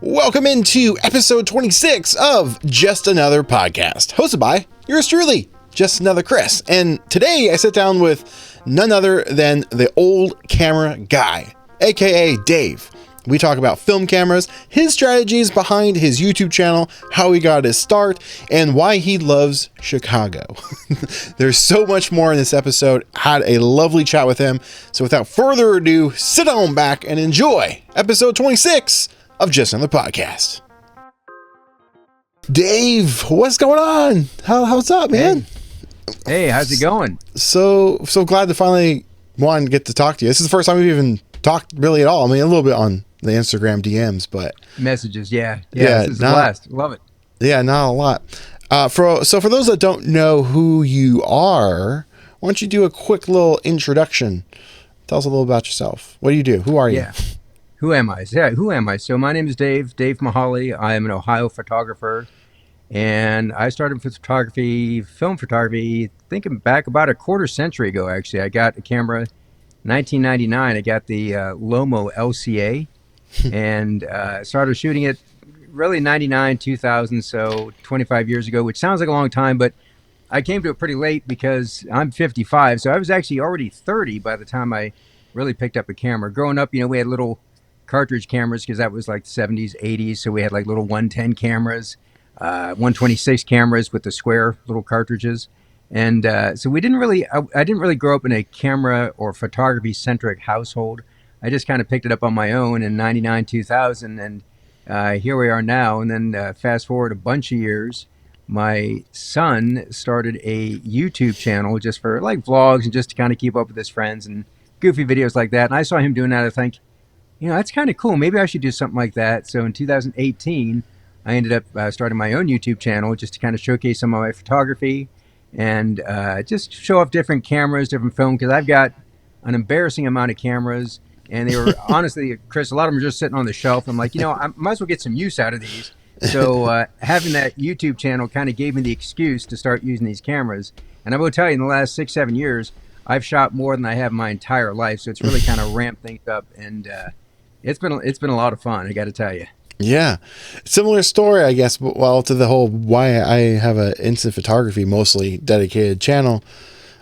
Welcome into episode 26 of Just Another Podcast, hosted by yours truly, Just Another Chris. And today I sit down with none other than the old camera guy, aka Dave. We talk about film cameras, his strategies behind his YouTube channel, how he got his start, and why he loves Chicago. There's so much more in this episode. Had a lovely chat with him. So without further ado, sit on back and enjoy episode 26 of Just Another Podcast. Dave, what's going on? How's up, man? Hey, how's it going? So glad to finally get to talk to you. This is the first time we've even talked really at all. I mean, a little bit on the Instagram DMs, but messages, yeah, this is a blast. Love it. Yeah, not a lot. For those that don't know who you are, why don't you do a quick little introduction? Tell us a little about yourself. What do you do? Who are you? Yeah. Who am I? So my name is Dave Mahaly. I am an Ohio photographer, and I started with film photography, thinking back about a quarter century ago, actually. I got a camera 1999. I got the Lomo LCA and started shooting it really 99, 2000, so 25 years ago, which sounds like a long time, but I came to it pretty late because I'm 55, so I was actually already 30 by the time I really picked up a camera. Growing up, we had little cartridge cameras because that was like the 70s, 80s, so we had like little 110 cameras, 126 cameras with the square little cartridges. And so I didn't really grow up in a camera or photography centric household. I just kind of picked it up on my own in 99, 2000, and here we are now. And then fast forward a bunch of years, my son started a YouTube channel just for like vlogs and just to kind of keep up with his friends and goofy videos like that. And I saw him doing that. I think, that's kind of cool. Maybe I should do something like that. So in 2018, I ended up starting my own YouTube channel just to kind of showcase some of my photography and just show off different cameras, different film, because I've got an embarrassing amount of cameras. And they were, honestly, Chris, a lot of them are just sitting on the shelf. I'm like, I might as well get some use out of these. So having that YouTube channel kind of gave me the excuse to start using these cameras. And I will tell you, in the last 6-7 years, I've shot more than I have my entire life. So it's really kind of ramped things up. And it's been a lot of fun, I got to tell you. Yeah. Similar story, I guess, well, to the whole why I have an instant photography mostly dedicated channel.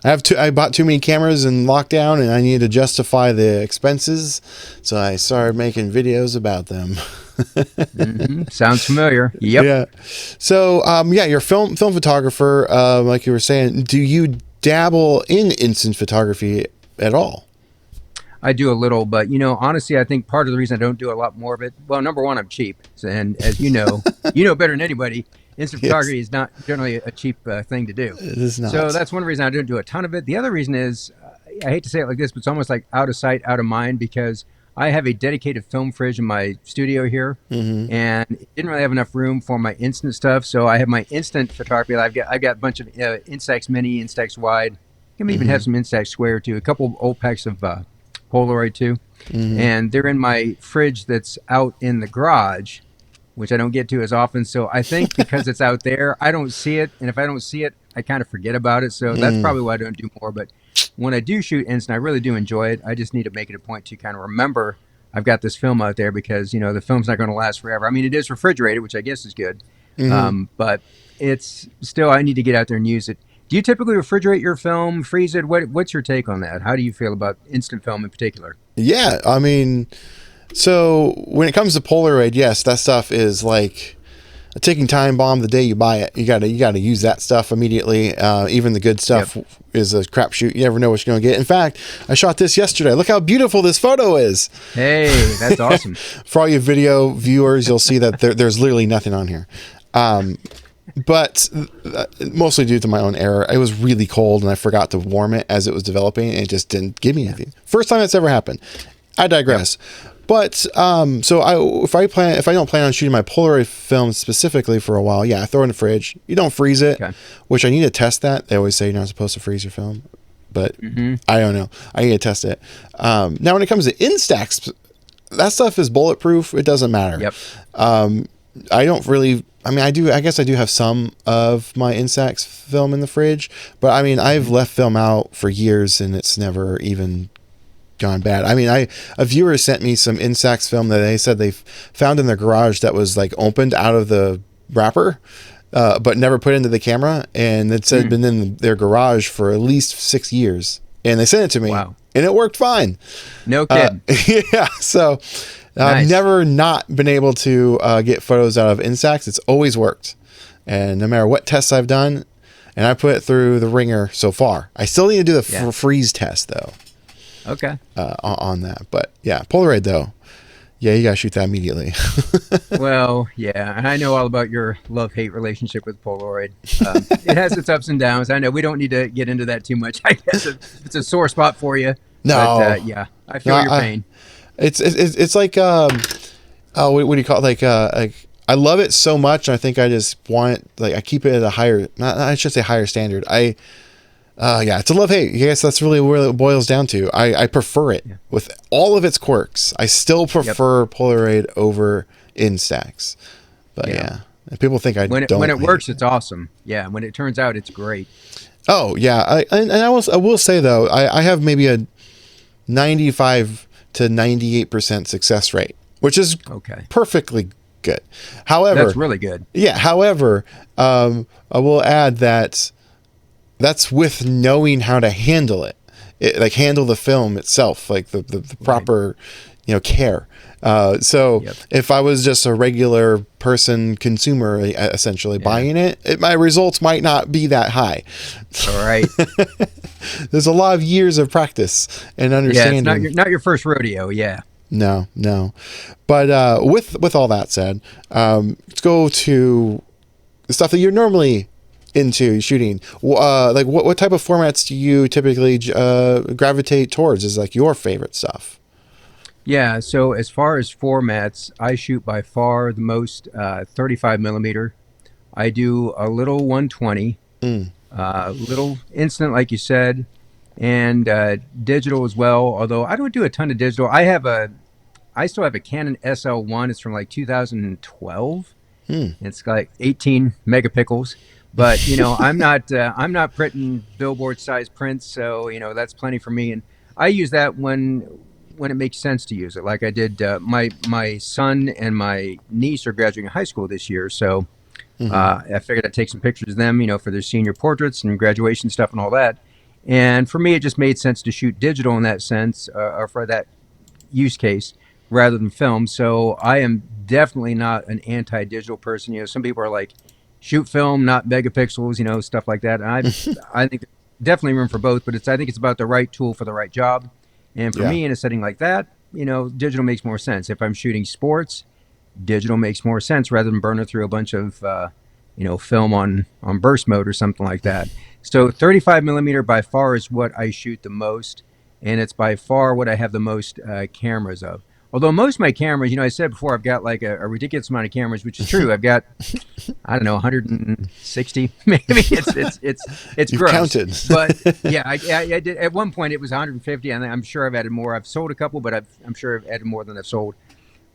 I bought too many cameras in lockdown and I needed to justify the expenses. So I started making videos about them. Sounds familiar. Yep. Yeah. So, you're a film photographer. Like you were saying, do you dabble in instant photography at all? I do a little, but honestly, I think part of the reason I don't do a lot more of it, well, number one, I'm cheap. And as you know better than anybody, instant photography is not generally a cheap thing to do. It is not. So that's one reason I don't do a ton of it. The other reason is, I hate to say it like this, but it's almost like out of sight, out of mind, because I have a dedicated film fridge in my studio here, and it didn't really have enough room for my instant stuff. So I have my instant photography. I've got a bunch of Instax Mini, Instax Wide. I can even have some Instax Square too. A couple old packs of Polaroid too, and they're in my fridge that's out in the garage, which I don't get to as often. So I think because it's out there, I don't see it, and if I don't see it, I kind of forget about it. So that's probably why I don't do more. But when I do shoot instant, I really do enjoy it. I just need to make it a point to kind of remember I've got this film out there because the film's not going to last forever. I mean, it is refrigerated, which I guess is good, but it's still, I need to get out there and use it. Do you typically refrigerate your film, freeze it? What's your take on that? How do you feel about instant film in particular? Yeah, I mean, so when it comes to Polaroid, yes, that stuff is like a ticking time bomb the day you buy it. You gotta use that stuff immediately. Even the good stuff is a crapshoot. You never know what you're gonna get. In fact, I shot this yesterday. Look how beautiful this photo is. Hey, that's awesome. For all you video viewers, you'll see that there's literally nothing on here. But mostly due to my own error. It was really cold and I forgot to warm it as it was developing and it just didn't give me anything. First time it's ever happened. I digress. But so if I don't plan on shooting my Polaroid film specifically for a while, I throw it in the fridge. You don't freeze it, which I need to test that. They always say you're not supposed to freeze your film, but I don't know. I need to test it. Now when it comes to Instax, that stuff is bulletproof. It doesn't matter. I don't really. I mean, I guess I do have some of my Instax film in the fridge, but I mean, I've left film out for years and it's never even gone bad. I mean, a viewer sent me some Instax film that they said they found in their garage that was like opened out of the wrapper, but never put into the camera, and it said been in their garage for at least 6 years, and they sent it to me, Wow. and it worked fine. No kidding. Yeah, so I've Nice. never not been able to get photos out of Instax. It's always worked, and no matter what tests I've done, and I put it through the ringer so far. I still need to do the freeze test though. Okay. On that, but yeah, Polaroid though, yeah, you gotta shoot that immediately. Well, yeah, and I know all about your love-hate relationship with Polaroid. It has its ups and downs. I know we don't need to get into that too much. I guess it's a sore spot for you. No, but, yeah, I feel your pain. It's like what do you call it? Like I love it so much, and I think I just want it, like I keep it at a higher, not I should say higher standard. Yeah, it's a love-hate. I guess that's really where it boils down to. I prefer it with all of its quirks. I still prefer Polaroid over Instax. But yeah, people think I don't. When it works, it's awesome. Yeah, when it turns out, it's great. Oh yeah, I will say though, I have maybe a 95 to 98% success rate, which is perfectly good. However, that's really good. Yeah. However, I will add that that's with knowing how to handle it, like handle the film itself, like the proper, care. So if I was just a regular person consumer, essentially buying it, my results might not be that high. All right. There's a lot of years of practice and understanding. Yeah, it's not your first rodeo. Yeah. No. But with all that said, let's go to the stuff that you're normally into shooting. Like what type of formats do you typically gravitate towards as like your favorite stuff? Yeah, so as far as formats, I shoot by far the most 35 millimeter. I do a little 120, little instant, like you said, and digital as well. Although I don't do a ton of digital. I still have a Canon SL1. It's from like 2012. It's like 18 megapixels. But I'm not printing billboard size prints, so that's plenty for me. And I use that when it makes sense to use it. Like I did, my son and my niece are graduating high school this year, so I figured I'd take some pictures of them, for their senior portraits and graduation stuff and all that. And for me, it just made sense to shoot digital in that sense, or for that use case, rather than film. So I am definitely not an anti-digital person. Some people are like, shoot film, not megapixels, stuff like that. And I think definitely room for both, but I think it's about the right tool for the right job. And for me, in a setting like that, digital makes more sense. If I'm shooting sports, digital makes more sense rather than burning through a bunch of, film on burst mode or something like that. So 35 millimeter by far is what I shoot the most, and it's by far what I have the most cameras of. Although most of my cameras, I said before, I've got like a ridiculous amount of cameras, which is true. I've got, I don't know, 160 maybe. It's You've gross. counted. But yeah, I did. At one point, it was 150, and I'm sure I've added more. I've sold a couple, but I'm sure I've added more than I've sold.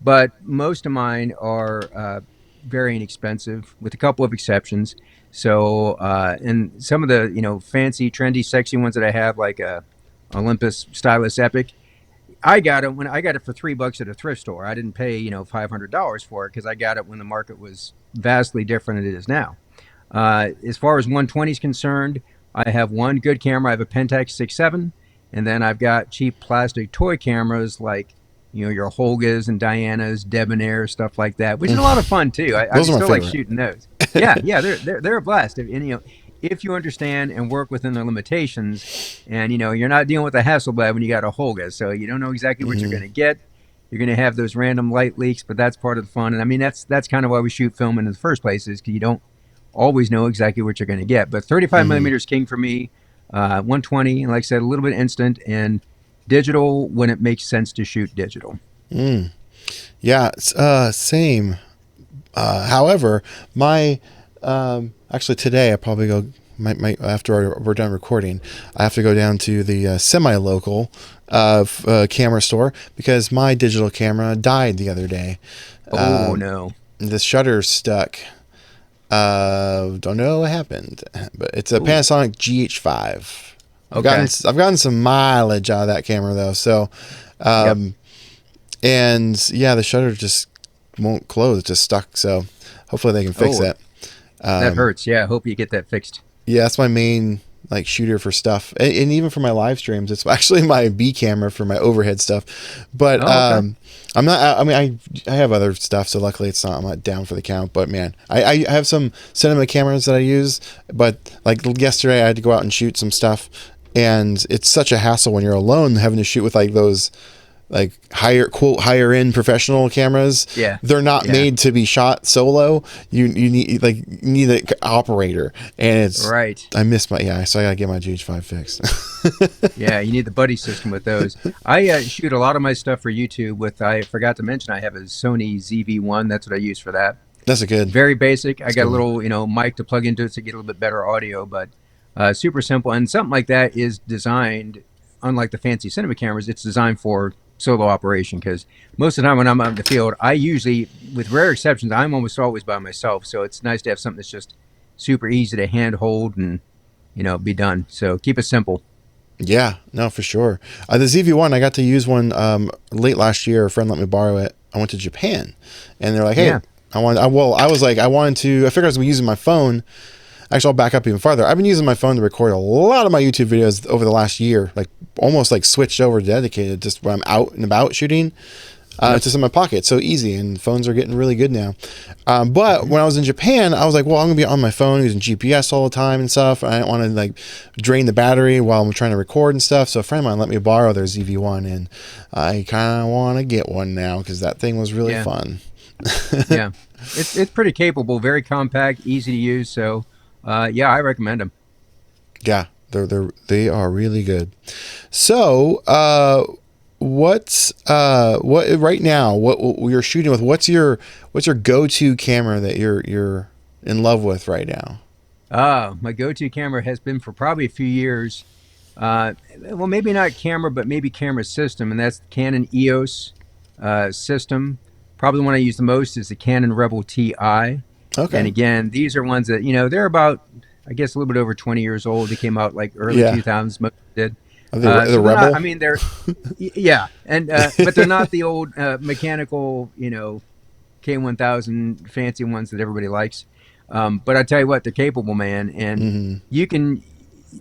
But most of mine are very inexpensive, with a couple of exceptions. So, and some of the fancy, trendy, sexy ones that I have, like Olympus Stylus Epic. I got it for $3 at a thrift store. I didn't pay $500 for it because I got it when the market was vastly different than it is now. As far as 120 is concerned, I have one good camera. I have a Pentax 6.7, and then I've got cheap plastic toy cameras like your Holgas and Dianas, Debonair, stuff like that, which is a lot of fun too. I still like shooting those. Yeah, they're a blast. If you understand and work within their limitations, and you're not dealing with a Hasselblad when you got a Holga, so you don't know exactly what you're going to get. You're going to have those random light leaks, but that's part of the fun. And I mean, that's kind of why we shoot film in the first place, is because you don't always know exactly what you're going to get. But 35 millimeter is king for me. 120, and like I said, a little bit instant, and digital when it makes sense to shoot digital. Yeah, same. However, my actually today I probably go after we're done recording, I have to go down to the semi-local camera store because my digital camera died the other day. Oh no! The shutter's stuck. Don't know what happened, but it's a Panasonic GH5. Okay. I've gotten some mileage out of that camera though. So, Yep. and yeah, the shutter just won't close. It's just stuck. So hopefully they can fix Oh, that. that Um, hurts. Yeah. I hope you get that fixed. yeah, that's my main like shooter for stuff, and even for my live streams, it's actually my B camera for my overhead stuff. But Oh, okay. I'm not. I mean, I have other stuff, so luckily it's not. I'm not down for the count. But man, I have some cinema cameras that I use. But like yesterday, I had to go out and shoot some stuff, and it's such a hassle when you're alone having to shoot with like those like higher end professional cameras. Yeah. They're not Yeah. made to be shot solo. You need an operator, and it's Right. I miss my so I gotta get my GH5 fixed. Yeah. You need the buddy system with those. I shoot a lot of my stuff for YouTube with, I forgot to mention, I have a Sony ZV-1. That's what I use for that. That's a good. Very basic. I That's a got a good one. little, mic to plug into it to get a little bit better audio, but super simple. And something like that is designed, unlike the fancy cinema cameras, it's designed for solo operation because most of the time when I'm out in the field, I usually, with rare exceptions, I'm almost always by myself. So it's nice to have something that's just super easy to hand hold and, be done. So keep it simple. Yeah, no, for sure. The ZV-1, I got to use one late last year. A friend let me borrow it. I went to Japan, and they're like, "Hey, Yeah. I was like, I wanted to. I figured I was gonna be using my phone. Actually, I'll back up even farther. I've been using my phone to record a lot of my YouTube videos over the last year. Like almost like switched over to dedicated just when I'm out and about shooting. Yep. It's just in my pocket, so easy, and phones are getting really good now. But when I was in Japan, I was like, well, I'm gonna be on my phone using GPS all the time and stuff. I don't want to like drain the battery while I'm trying to record and stuff. So a friend of mine let me borrow their ZV-1, and I kind of want to get one now because that thing was really Yeah. fun. Yeah. It's pretty capable, very compact, easy to use. So, yeah, I recommend them. Yeah, they are really good. So, what right now? What you're shooting with? What's your go-to camera that you're in love with right now? My go-to camera has been for probably a few years. Well, maybe not camera, but maybe camera system, and that's the Canon EOS system. Probably the one I use the most is the Canon Rebel TI. And Okay. again, these are ones that they're about, I guess, a little bit over 20 years old. They came out like early Yeah. 2000s. Most did. Are the So they're not. Rebel? I mean, they're yeah, and but they're not the old mechanical, K1000 fancy ones that everybody likes. But I tell you what, they're capable, man, and Hmm. you can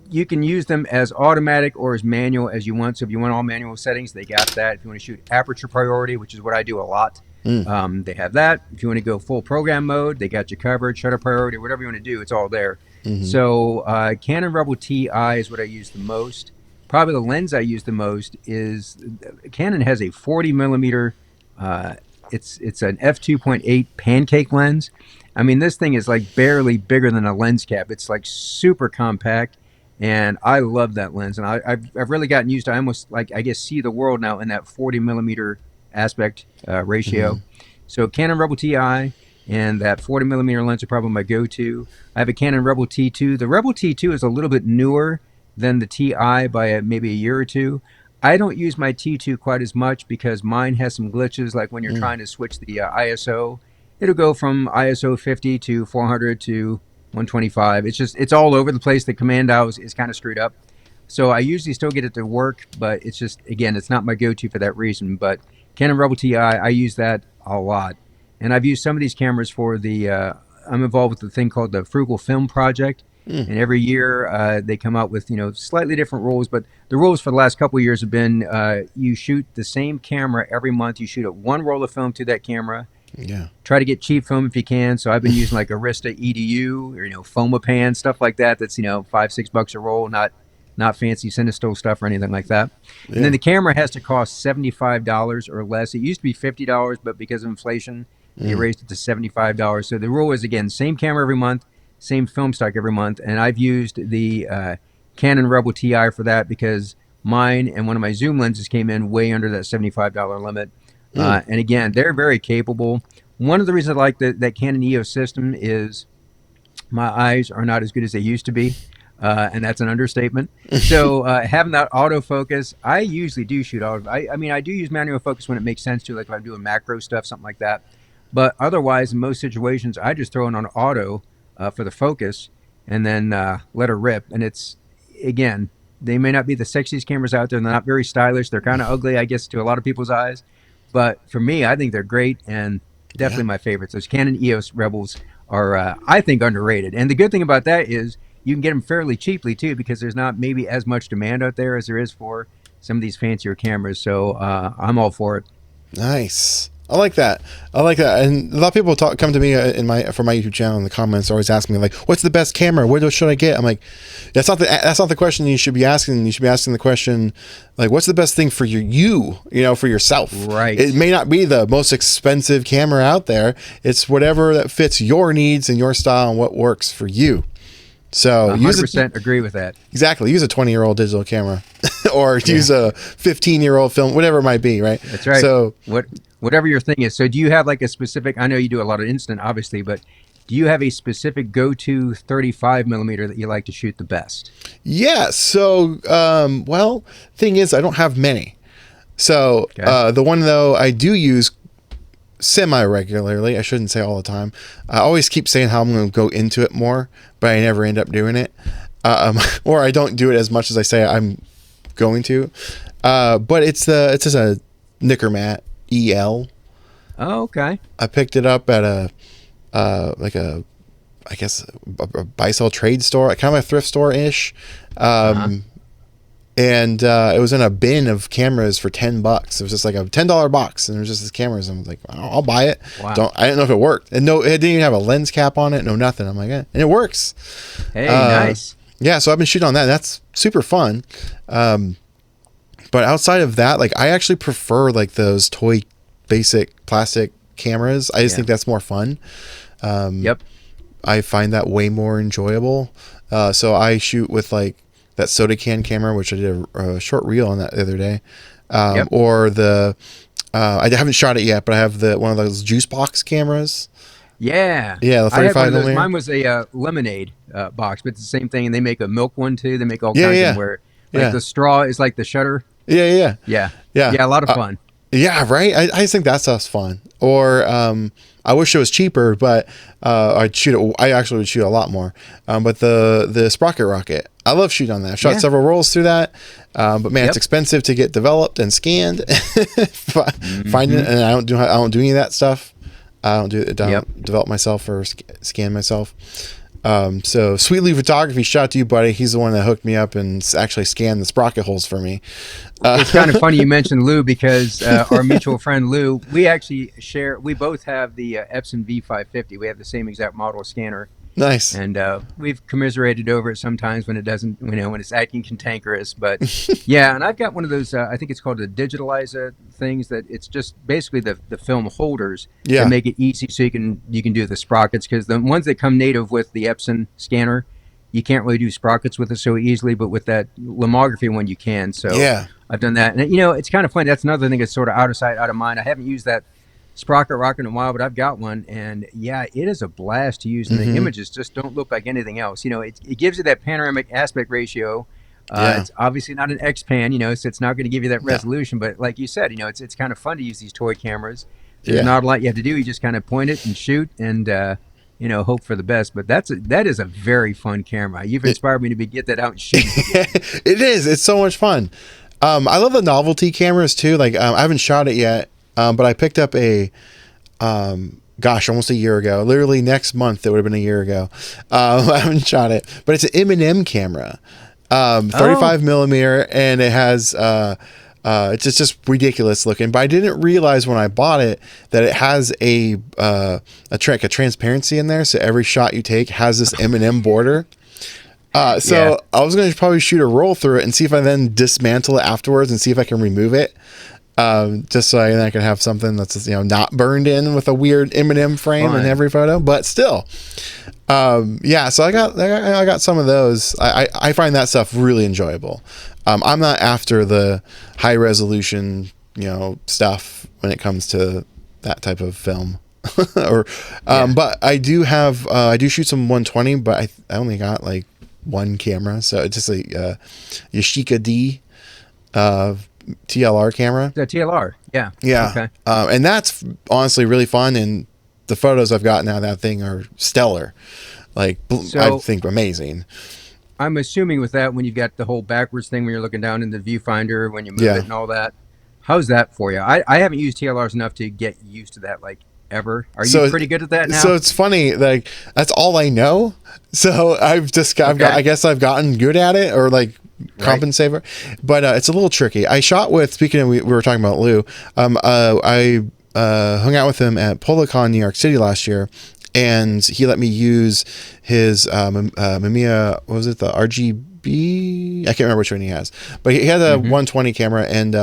you can use them as automatic or as manual as you want. So if you want all manual settings, they got that. If you want to shoot aperture priority, which is what I do a lot, Mm. they have that. If you want to go full program mode, they got you covered. Shutter priority, whatever you want to do, it's all there. Hmm. So Canon Rebel TI is what I use the most. Probably the lens I use the most is Canon has a 40 millimeter. It's an f2.8 pancake lens. I mean, this thing is like barely bigger than a lens cap. It's like super compact, and I love that lens. And I've really gotten used to. I almost like I guess see the world now in that 40 millimeter aspect ratio. Hmm. So Canon Rebel TI and that 40 millimeter lens are probably my go-to. I have a Canon Rebel T2. The Rebel T2 is a little bit newer than the TI by maybe a year or two. I don't use my T2 quite as much because mine has some glitches, like when you're Mm. trying to switch the ISO. It'll go from ISO 50 to 400 to 125. It's all over the place. The command dial is kind of screwed up. So I usually still get it to work, but it's just, again, it's not my go-to for that reason. But Canon Rebel TI, I use that a lot. And I've used some of these cameras for I'm involved with the thing called the Frugal Film Project. Mm. And every year they come out with, slightly different rules. But the rules for the last couple of years have been you shoot the same camera every month. You shoot one roll of film to that camera. Yeah. Try to get cheap film if you can. So I've been using like Arista EDU or Fomapan, stuff like that. That's $5-6 a roll, not fancy Cinestill stuff or anything like that. And Yeah. then the camera has to cost $75 or less. It used to be $50, but because of inflation, they Mm. raised it to $75. So the rule is again same camera every month, same film stock every month. And I've used the Canon Rebel TI for that because mine and one of my zoom lenses came in way under that $75 limit. Mm. And again, they're very capable. One of the reasons I like that Canon EOS system is my eyes are not as good as they used to be. And that's an understatement. So having that autofocus, I usually do shoot auto. I mean, I do use manual focus when it makes sense to, like if I'm doing macro stuff, something like that. But otherwise, in most situations, I just throw it on auto for the focus and then let her rip. And it's, again, They may not be the sexiest cameras out there. They're not very stylish. They're kind of ugly, I guess, to a lot of people's eyes. But for me, I think they're great and Yeah. definitely my favorites. Those Canon EOS Rebels are, I think, underrated. And the good thing about that is you can get them fairly cheaply too, because there's not maybe as much demand out there as there is for some of these fancier cameras. So I'm all for it. Nice. I like that. I like that. And a lot of people come to me for my YouTube channel in the comments, always asking me like, "What's the best camera? What should I get?" I'm like, that's not the question you should be asking. You should be asking the question like, "What's the best thing for for yourself?" Right. It may not be the most expensive camera out there. It's whatever that fits your needs and your style and what works for you. So 100% agree with that. Exactly. Use a 20-year-old digital camera or use a 15-year-old film, whatever it might be, right? That's right. So whatever your thing is. So do you have like a specific, I know you do a lot of instant, obviously, but do you have a specific go-to 35 millimeter that you like to shoot the best? yeah. So, thing is, I don't have many. So Okay. the one though I do use semi-regularly, I shouldn't say all the time. I always keep saying how I'm going to go into it more, but I never end up doing it. Or I don't do it as much as I say I'm going to. But it's just a Knickermat EL. Oh, okay. I picked it up at a I guess a buy sell trade store, kind of a thrift store ish. And it was in a bin of cameras for $10. It was just like a $10 box, and there was just these cameras. And I was like, I'll buy it. Wow. I didn't know if it worked, and no, it didn't even have a lens cap on it. No, nothing. I'm like, and it works. Hey, nice. Yeah, so I've been shooting on that. That's super fun. But outside of that, like I actually prefer like those toy basic plastic cameras. I just think that's more fun. Yep. I find that way more enjoyable. So I shoot with like that soda can camera, which I did a short reel on that the other day. Or the I haven't shot it yet, but I have one of those juice box cameras. Yeah. Yeah, the I had one 35 of those. millimeter. Mine was a lemonade box, but it's the same thing. And they make a milk one too. They make all Yeah, kinds of yeah. them where like the straw is like the shutter. Yeah. Yeah. Yeah. Yeah. A lot of fun. Yeah, right. I just think that stuff's fun. Or I wish it was cheaper, but I'd shoot it. I actually would shoot a lot more. But the Sprocket Rocket, I love shooting on that. I've shot several rolls through that. But man, it's expensive to get developed and scanned. Finding it, and I don't do any of that stuff. I don't develop myself or scan myself. So Sweetly Photography, shout out to you, buddy. He's the one that hooked me up and actually scanned the sprocket holes for me. It's kind of funny you mentioned Lou because our mutual friend Lou, we both have the Epson V550. We have the same exact model scanner. Nice. And we've commiserated over it sometimes when it doesn't, when it's acting cantankerous. But yeah, and I've got one of those, I think it's called the Digitalizer things that it's just basically the film holders that make it easy so you can do the sprockets, because the ones that come native with the Epson scanner, you can't really do sprockets with it so easily, but with that lomography one you can. So I've done that. And it's kind of funny. That's another thing that's sort of out of sight, out of mind. I haven't used that Sprocket Rocket in a while, but I've got one, and yeah, it is a blast to use, and the images just don't look like anything else. It gives you that panoramic aspect ratio. It's obviously not an X-Pan, so it's not going to give you that resolution, but like you said, it's kind of fun to use these toy cameras. There's not a lot you have to do. You just kind of point it and shoot and hope for the best. But that is a very fun camera. You've inspired me to get that out and shoot. It is. It's so much fun. I love the novelty cameras too. Like I haven't shot it yet. But I picked up almost a year ago. Literally next month, it would have been a year ago. I haven't shot it, but it's an M&M camera, 35 millimeter, and it has it's just ridiculous looking. But I didn't realize when I bought it that it has a transparency in there, so every shot you take has this M&M border. I was going to probably shoot a roll through it and see if I then dismantle it afterwards and see if I can remove it. Just so I can have something that's not burned in with a weird M&M frame in every photo, but still, so I got some of those. I find that stuff really enjoyable. I'm not after the high resolution stuff when it comes to that type of film. But I do shoot some 120, but I only got like one camera, so it's just a Yashica D TLR camera. The TLR, yeah. Okay. And that's honestly really fun, and the photos I've gotten out of that thing are stellar. Like, I think amazing. I'm assuming with that, when you've got the whole backwards thing when you're looking down in the viewfinder, when you move Yeah. it and all that, how's that for you? I haven't used TLRs enough to get used to that, like, ever. Are you So pretty good at that so now? it's funny, like that's all I know. So Okay. I guess I've gotten good at it, or like Right. compensate for it. But it's a little tricky. I shot with, speaking of, we were talking about Lou. I hung out with him at PolaCon New York City last year, and he let me use his Mamiya, what was it, the RGB? I can't remember which one he has, but he had a Mm-hmm. 120 camera, and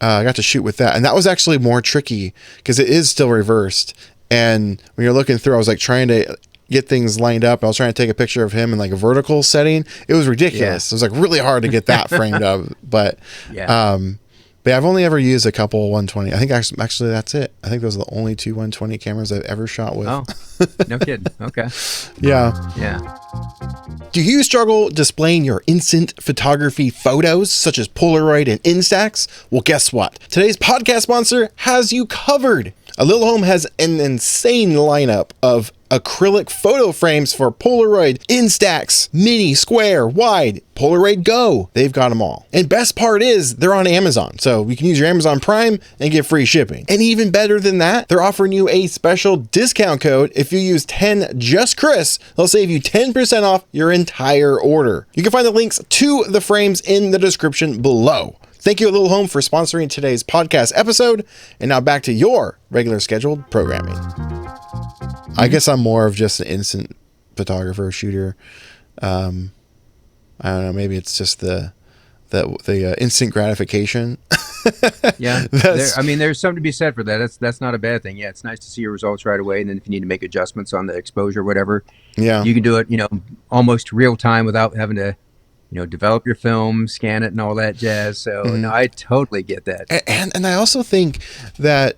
I got to shoot with that, and that was actually more tricky because it is still reversed. And when you're looking through, I was like trying to get things lined up. I was trying to take a picture of him in like a vertical setting. It was ridiculous. It was like really hard to get that framed up. Yeah. But yeah, I've only ever used a couple 120. I think actually that's it. I think those are the only two 120 cameras I've ever shot with. Oh, no kidding. Okay. Yeah. Yeah. Do you struggle displaying your instant photography photos, such as Polaroid and Instax? Well, guess what? Today's podcast sponsor has you covered. A Little Home has an insane lineup of acrylic photo frames for Polaroid, Instax, mini, square, wide, Polaroid Go. They've got them all. And best part is they're on Amazon, so you can use your Amazon Prime and get free shipping. And even better than that, they're offering you a special discount code. If you use 10 just Chris, they'll save you 10% off your entire order. You can find the links to the frames in the description below. Thank you, Little Home, for sponsoring today's podcast episode. And now back to your regular scheduled programming. I guess I'm more of just an instant photographer, shooter. I don't know. Maybe it's just the instant gratification. Yeah. I mean, there's something to be said for that. That's not a bad thing. Yeah, it's nice to see your results right away. And then if you need to make adjustments on the exposure, whatever, Yeah. you can do it, almost real time without having to, develop your film, scan it and all that jazz. So no, I totally get that. And I also think that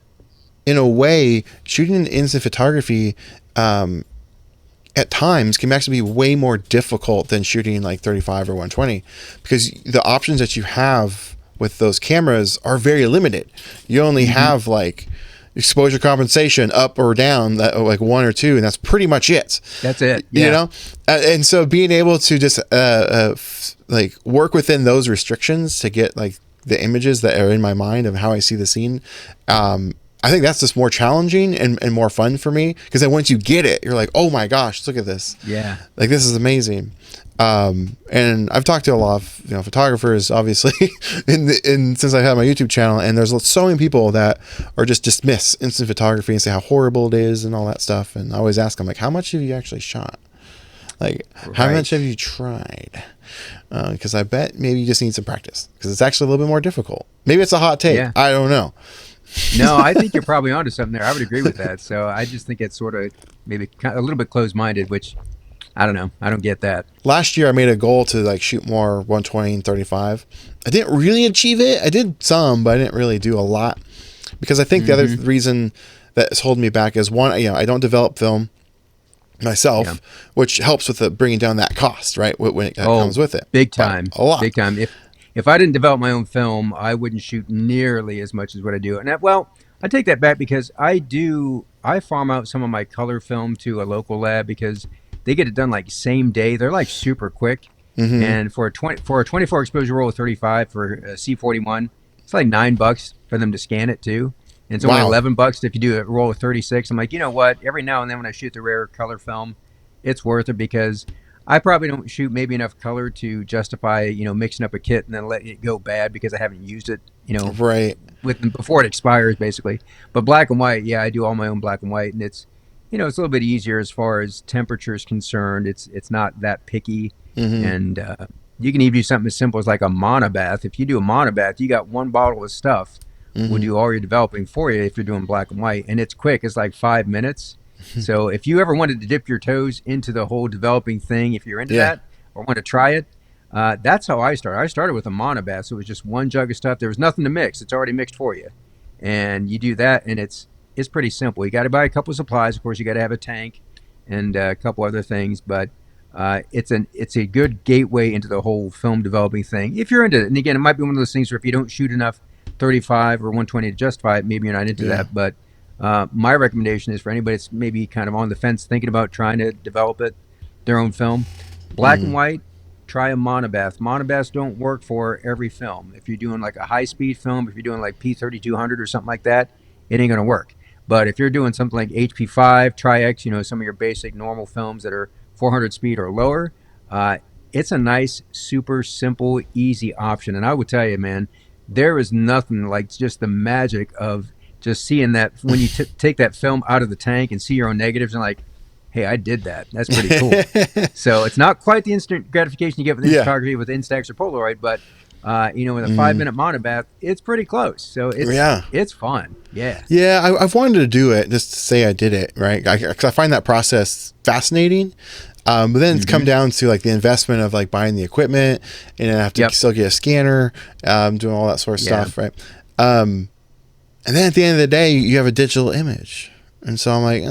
in a way, shooting in instant photography, at times can actually be way more difficult than shooting like 35 or 120, because the options that you have with those cameras are very limited. You only have like exposure compensation up or down, that like one or two, and that's pretty much it. That's it. Yeah. And so being able to just like work within those restrictions to get like the images that are in my mind of how I see the scene, I think that's just more challenging and more fun for me, because then once you get it, you're like, oh my gosh, look at this. Yeah. Like, this is amazing. And I've talked to a lot of photographers, obviously, since I've had my YouTube channel, and there's so many people that are just dismiss instant photography and say how horrible it is and all that stuff. And I always ask them, like, how much have you actually shot? Like, how much have you tried? Because I bet maybe you just need some practice, because it's actually a little bit more difficult. Maybe it's a hot take. Yeah. I don't know. No, I think you're probably onto something there. I would agree with that. So I just think it's sort of maybe a little bit closed-minded, which I don't know. I don't get that. Last year I made a goal to like shoot more 120 and 35. I didn't really achieve it. I did some, but I didn't really do a lot, because I think the other reason that's holding me back is, one, I don't develop film myself, which helps with bringing down that cost, right? When it comes with it. Big time. But a lot. Big time. If I didn't develop my own film, I wouldn't shoot nearly as much as what I do. And I take that back, because I farm out some of my color film to a local lab, because they get it done like same day. They're like super quick. And for a 24 exposure roll of 35 for a C41, it's like $9 for them to scan it too. And it's only $11 if you do a roll of 36. I'm like, you know what? Every now and then when I shoot the rare color film, it's worth it, because I probably don't shoot maybe enough color to justify, mixing up a kit and then letting it go bad because I haven't used it, right, before it expires, basically. But black and white, yeah, I do all my own black and white, and it's, it's a little bit easier as far as temperature is concerned. It's not that picky, and you can even do something as simple as like a monobath. If you do a monobath, you got one bottle of stuff. Will do all your developing for you if you're doing black and white, and it's quick. It's like 5 minutes. So if you ever wanted to dip your toes into the whole developing thing, if you're into that or want to try it, that's how I started. I started with a monobath, so it was just one jug of stuff. There was nothing to mix. It's already mixed for you. And you do that, and it's pretty simple. You got to buy a couple of supplies. Of course, you got to have a tank and a couple other things, but it's a good gateway into the whole film developing thing if you're into it. And again, it might be one of those things where if you don't shoot enough 35 or 120 to justify it, maybe you're not into that. But my recommendation is for anybody that's maybe kind of on the fence thinking about trying to develop their own film, black and white try a monobath. Monobaths don't work for every film. If you're doing like a high speed film, if you're doing like P3200 or something like that, it ain't gonna work. But if you're doing something like HP5, Tri-X, some of your basic normal films that are 400 speed or lower, uh, it's a nice, super simple, easy option. And I would tell you, man, there is nothing like just the magic of just seeing that when you take that film out of the tank and see your own negatives and like, hey, I did that. That's pretty cool. So it's not quite the instant gratification you get with photography with Instax or Polaroid, but with a 5-minute monobath, it's pretty close. So it's fun. Yeah. Yeah, I've wanted to do it just to say I did it, right? Because I find that process fascinating. But then it's come down to like the investment of like buying the equipment, and I have to still get a scanner, doing all that sort of stuff, right? And then at the end of the day, you have a digital image. And so I'm like,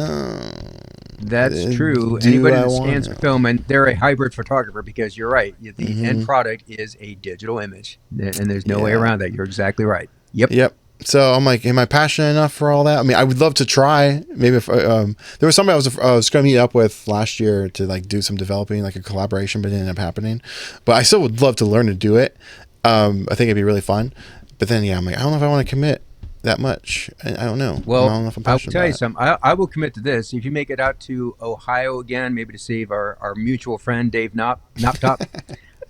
that's true. Anybody that scans film, and they're a hybrid photographer, because you're right. The end product is a digital image, and there's no way around that. You're exactly right. Yep. So I'm like, am I passionate enough for all that? I mean, I would love to try. Maybe if there was somebody I was going to meet up with last year to like do some developing, like a collaboration, but it ended up happening. But I still would love to learn to do it. I think it'd be really fun. But then, I'm like, I don't know if I want to commit that much. I don't know. Well, I don't know if I'm I'll passionate tell you about something. I will commit to this. If you make it out to Ohio again, maybe to save our mutual friend Dave Noptop,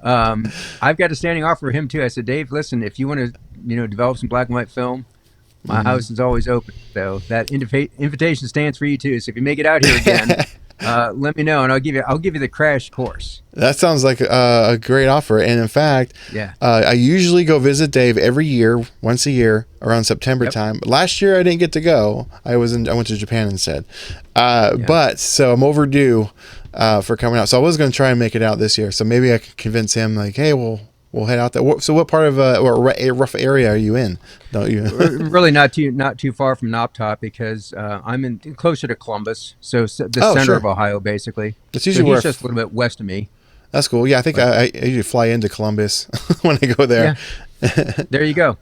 I've got a standing offer for him too. I said, Dave, listen, if you want to develop some black and white film, my house is always open. So that invitation stands for you too. So if you make it out here again, let me know, and I'll give you the crash course. That sounds like a great offer. And in fact, I usually go visit Dave every year, once a year, around September time. Last year I didn't get to go. I went to Japan instead. But so I'm overdue for coming out. So I was going to try and make it out this year. So maybe I can convince him, like, hey, we'll head out there. So what part of what rough area are you in? Don't you? Really not too far from Noptop, because I'm closer to Columbus, so the center of Ohio, basically. It's usually he's just a little bit west of me. That's cool. Yeah, I think I usually fly into Columbus when I go there. Yeah. There you go.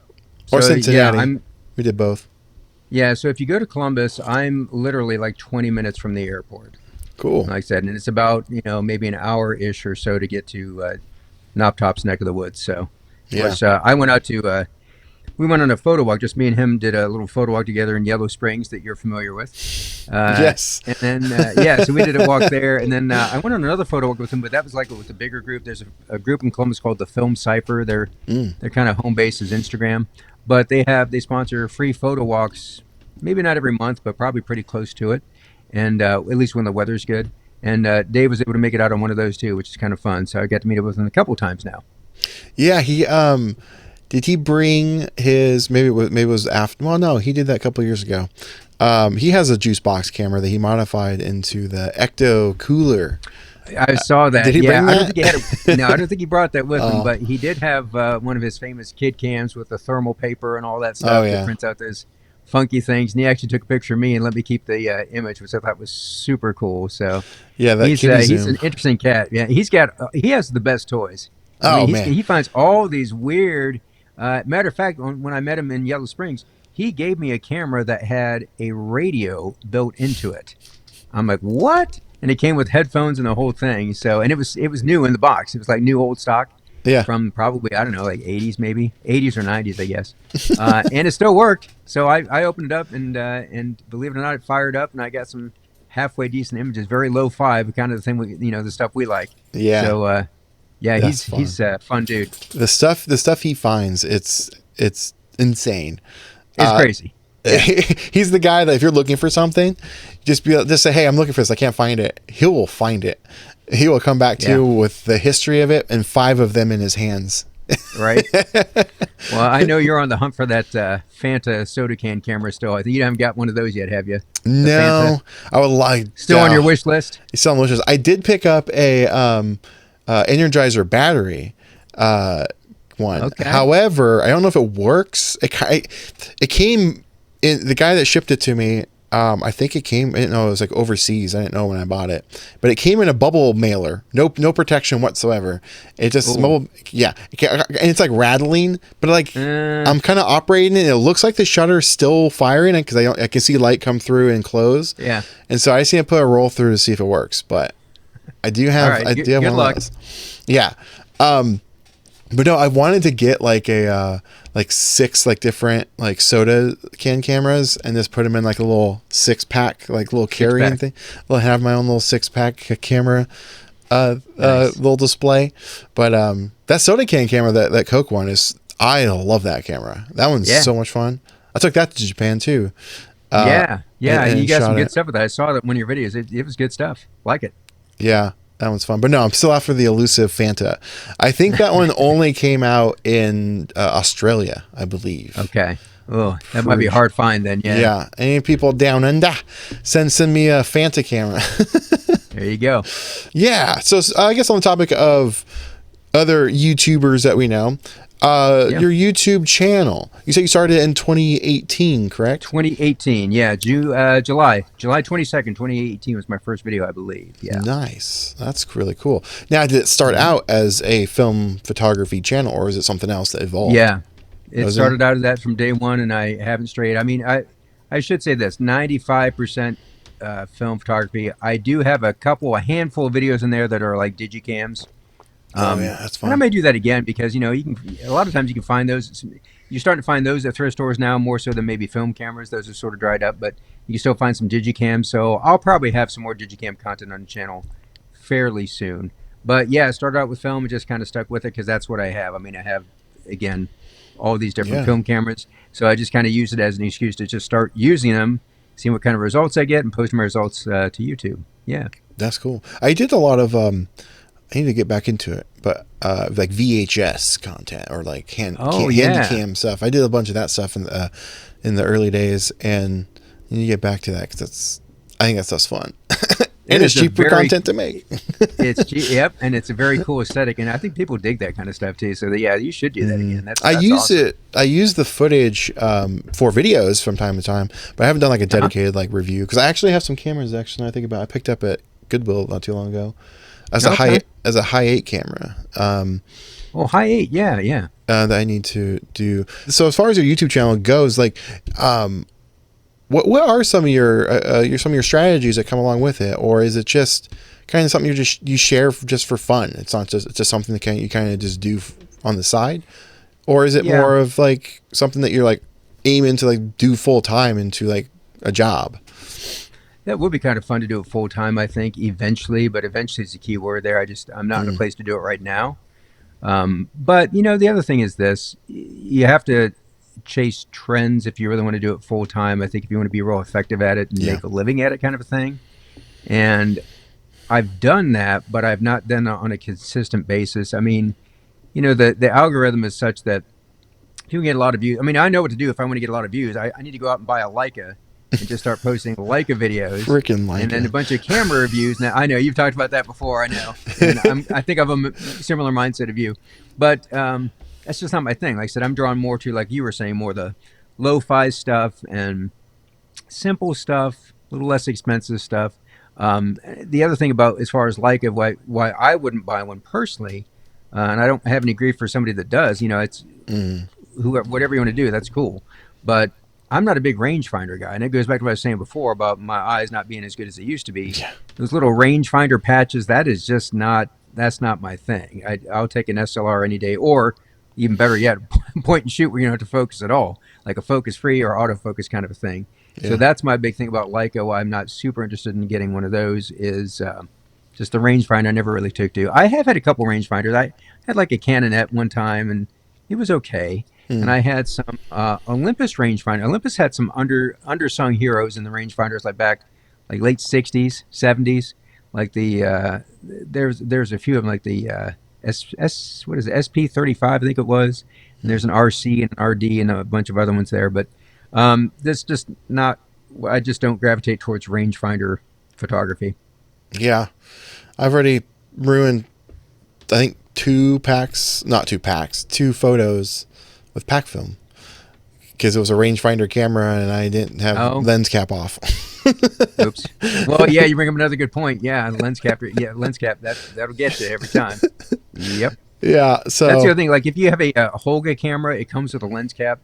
Or Cincinnati. We did both. Yeah, so if you go to Columbus, I'm literally like 20 minutes from the airport. Cool. Like I said, and it's about maybe an hour-ish or so to get to Noptop's neck of the woods. So I went out to we went on a photo walk. Just me and him did a little photo walk together in Yellow Springs that you're familiar with. Yes. And then so we did a walk there, and then I went on another photo walk with him, but that was like with a bigger group. There's a group in Columbus called the Film Cipher. Their kind of home base is Instagram, but they sponsor free photo walks, maybe not every month, but probably pretty close to it, and at least when the weather's good. And Dave was able to make it out on one of those too, which is kind of fun. So I got to meet up with him a couple times now. Yeah, he did he bring his maybe it was after? Well, no, he did that a couple of years ago. He has a juice box camera that he modified into the Ecto Cooler. I saw that. Did he bring that? I don't think he brought that with him, but he did have one of his famous kid cams with the thermal paper and all that stuff that prints out those funky things. And he actually took a picture of me and let me keep the image, which I thought was super cool. So he's an interesting cat. Yeah, he has the best toys. Man, he finds all these weird. Matter of fact, when I met him in Yellow Springs, he gave me a camera that had a radio built into it. I'm like, what? And it came with headphones and the whole thing. So, and it was new in the box. It was like new old stock. Yeah. From probably, I don't know, like 80s maybe, 80s or 90s, I guess. And it still worked. So I opened it up and believe it or not, it fired up, and I got some halfway decent images, very low fi, kind of the thing the stuff we like. Yeah. So he's a fun dude. The stuff he finds, it's insane. It's crazy. Yeah. He's the guy that if you're looking for something, just say, hey, I'm looking for this, I can't find it. He will find it. He will come back to you with the history of it and 5 of them in his hands. Right. Well, I know you're on the hunt for that Fanta soda can camera still. I think you haven't got one of those yet, have you? No. I would like. Still on your wish list? It's still on the wish list. I did pick up a Energizer battery one. Okay. However, I don't know if it works. It came in, the guy that shipped it to me, I think it came, I didn't know it was like overseas. I didn't know when I bought it, but it came in a bubble mailer. No protection whatsoever. It just, and it's like rattling, but like I'm kind of operating it. And it looks like the shutter's still firing it because I can see light come through and close. Yeah. And so I just need to put a roll through to see if it works, but I do All have right. I do have Good one luck. of those. Yeah. But no, I wanted to get like a like 6 like different like soda can cameras and just put them in like a little 6-pack like little carrying thing. I'll have my own little 6-pack camera Nice. little display. But that soda can camera, that Coke one, is, I love that camera. That one's Yeah. so much fun. I took that to Japan too. Yeah. Yeah. You And got some shot good it. stuff with that. I saw that one of your videos. It was good stuff. Like it. Yeah, that one's fun. But no, I'm still after the elusive Fanta. I think that one only came out in Australia, I believe. Okay. Oh, that might be a Pretty- hard find then. Yeah. Yeah. Any people down under, send me a Fanta camera. There you go. Yeah. So I guess on the topic of other YouTubers that we know, Yeah. your YouTube channel, you said you started in 2018, correct? 2018. Yeah. July 22nd, 2018 was my first video, I believe. Yeah. Nice. That's really cool. Now, did it start out as a film photography channel, or is it something else that evolved? Yeah. It Was started out as that from day one, and I haven't strayed. I mean, I should say this: 95% film photography. I do have a handful of videos in there that are like digicams. Oh, yeah, that's And I fun. may do that again because you can a lot of times you can find those. You're starting to find those at thrift stores now more so than maybe film cameras. Those are sort of dried up, but you can still find some digicams. So I'll probably have some more digicam content on the channel fairly soon. But yeah, I started out with film and just kind of stuck with it because that's what I have. I mean, I have, again, all these different Yeah. film cameras. So I just kind of use it as an excuse to just start using them, seeing what kind of results I get, and post my results to YouTube. Yeah. That's cool. I did a lot of I need to get back into it, but like VHS content or like handycam stuff. I did a bunch of that stuff in the early days, and you need to get back to that because I think that stuff's fun. And it's is a cheaper very- content to make. Yep, and it's a very cool aesthetic, and I think people dig that kind of stuff too. So yeah, you should do that again. That's I use awesome. I use the footage for videos from time to time, but I haven't done like a dedicated like review because I actually have some cameras. Actually, I think about I picked up at Goodwill not too long ago as Okay. a high 8 camera. Oh, high 8, yeah. That I need to do. So as far as your YouTube channel goes, like, what are some of your strategies that come along with it, or is it just kind of something you share just for fun? It's just something that you kind of just do on the side, or is it Yeah. more of like something that you're like aiming to like do full time into like a job? That would be kind of fun to do it full time, I think, eventually. But eventually is the key word there. I'm not in a place to do it right now. But the other thing is this: you have to chase trends if you really want to do it full time. I think if you want to be real effective at it and Yeah. make a living at it, kind of a thing. And I've done that, but I've not done it on a consistent basis. I mean, the algorithm is such that if you can get a lot of views. I mean, I know what to do if I want to get a lot of views. I need to go out and buy a Leica and just start posting Leica videos. Freaking Leica. And then a bunch of camera reviews. Now, I know you've talked about that before. I know. And I think I have a similar mindset of you. But that's just not my thing. Like I said, I'm drawn more to, like you were saying, more the lo-fi stuff and simple stuff, a little less expensive stuff. The other thing about, as far as Leica, why I wouldn't buy one personally, and I don't have any grief for somebody that does, it's whatever you want to do, that's cool. But I'm not a big rangefinder guy, and it goes back to what I was saying before about my eyes not being as good as they used to be. Yeah. Those little rangefinder patches, that's not my thing. I'll take an SLR any day, or even better yet, point and shoot where you don't have to focus at all, like a focus free or autofocus kind of a thing. Yeah. So that's my big thing about Leica. Why I'm not super interested in getting one of those is just the rangefinder I never really took to. I have had a couple rangefinders. I had like a Canon at one time, and it was okay. And I had some Olympus rangefinder. Olympus had some undersung heroes in the rangefinders, like late 60s, 70s. Like there's a few of them, like the what is it, SP35, I think it was. And there's an RC and an RD and a bunch of other ones there. But that's just not. I just don't gravitate towards rangefinder photography. Yeah, I've already ruined, I think, two photos with pack film because it was a rangefinder camera and I didn't have lens cap off. Oops. Well, yeah, you bring up another good point. Yeah, lens cap. Yeah, lens cap. That'll get you every time. Yep. Yeah. So That's the other thing. Like if you have a Holga camera, it comes with a lens cap.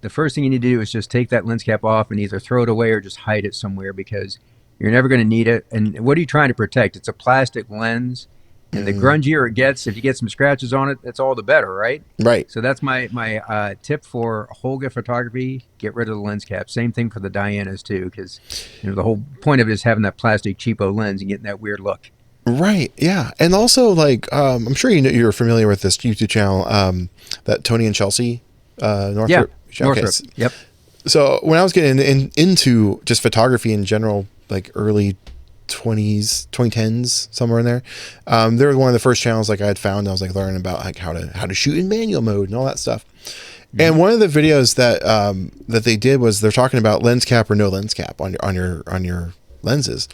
The first thing you need to do is just take that lens cap off and either throw it away or just hide it somewhere, because You're never going to need it. And what are you trying to protect? It's a plastic lens. And the grungier it gets, if you get some scratches on it, that's all the better, right? Right. So that's my tip for Holga photography. Get rid of the lens cap. Same thing for the Dianas too, because the whole point of it is having that plastic cheapo lens and getting that weird look. Right. Yeah. And also, like, I'm sure you're familiar with this YouTube channel, that Tony and Chelsea, Northrop. Yeah. Okay. Northrop. Yep. So when I was getting into just photography in general, like early 2010s, somewhere in there, they were one of the first channels like I had found. I was like learning about like how to shoot in manual mode and all that stuff. And one of the videos that that they did was they're talking about lens cap or no lens cap on your lenses.